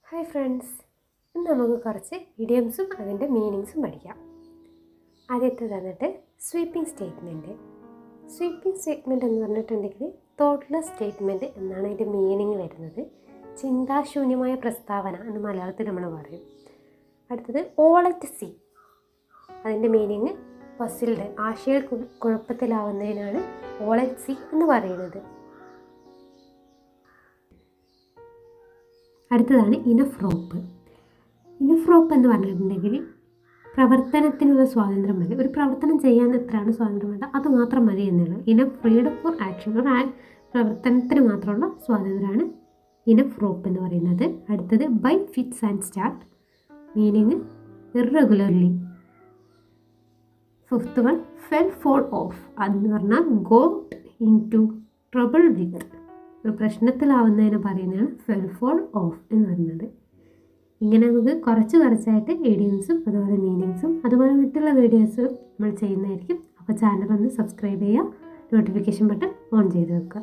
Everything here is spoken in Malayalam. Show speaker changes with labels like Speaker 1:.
Speaker 1: ഹായ് ഫ്രണ്ട്സ്, ഇന്ന് നമുക്ക് കുറച്ച് ഇഡിയംസും അതിൻ്റെ മീനിങ്സും പഠിക്കാം. ആദ്യത്തെ തന്നിട്ട് സ്വീപ്പിംഗ് സ്റ്റേറ്റ്മെൻറ്റ്. സ്വീപ്പിംഗ് സ്റ്റേറ്റ്മെൻറ്റ് എന്ന് പറഞ്ഞിട്ടുണ്ടെങ്കിൽ തോട്ട്ലെസ് സ്റ്റേറ്റ്മെൻറ്റ് എന്നാണ് അതിൻ്റെ മീനിങ് വരുന്നത്. ചിന്താശൂന്യമായ പ്രസ്താവന എന്ന് മലയാളത്തിൽ നമ്മൾ പറയും. അടുത്തത് ഓൾ അറ്റ് സീ. അതിൻ്റെ മീനിങ് പസിൽഡ്, ആശയക്കുഴപ്പത്തിലാവുന്നതിനാണ് ഓൾ അറ്റ് സീ എന്ന് പറയുന്നത്. അടുത്തതാണ് ഇനഫ് റോപ്പ്. ഇനഫ് റോപ്പ് എന്ന് പറഞ്ഞിട്ടുണ്ടെങ്കിൽ പ്രവർത്തനത്തിനുള്ള സ്വാതന്ത്ര്യം മതി. ഒരു പ്രവർത്തനം ചെയ്യാൻ എത്രയാണ് സ്വാതന്ത്ര്യം വേണ്ട അത് മാത്രം മതി എന്നുള്ളത്. ഇനഫ് ഫ്രീഡം ഫോർ ആക്ഷൻ, ഒരു പ്രവർത്തനത്തിന് മാത്രമുള്ള സ്വാതന്ത്ര്യമാണ് ഇനഫ് റോപ്പ് എന്ന് പറയുന്നത്. അടുത്തത് by fits and start, meaning irregularly. Fifth one fell fall off, അതെന്ന് പറഞ്ഞാൽ got into trouble with, ഒരു പ്രശ്നത്തിലാവുന്നതിന് പറയുന്നതാണ് ഫെൽ ഫോൾ ഓഫ് എന്ന് പറയുന്നത്. ഇങ്ങനെ നമുക്ക് കുറച്ചായിട്ട് ഇഡിയംസും അതുപോലെ മീനിങ്സും അതുപോലെ മറ്റുള്ള വീഡിയോസും നമ്മൾ ചെയ്യുന്നതായിരിക്കും. അപ്പോൾ ചാനൽ ഒന്ന് സബ്സ്ക്രൈബ് ചെയ്യുക, നോട്ടിഫിക്കേഷൻ ബട്ടൺ ഓൺ ചെയ്ത് വെക്കുക.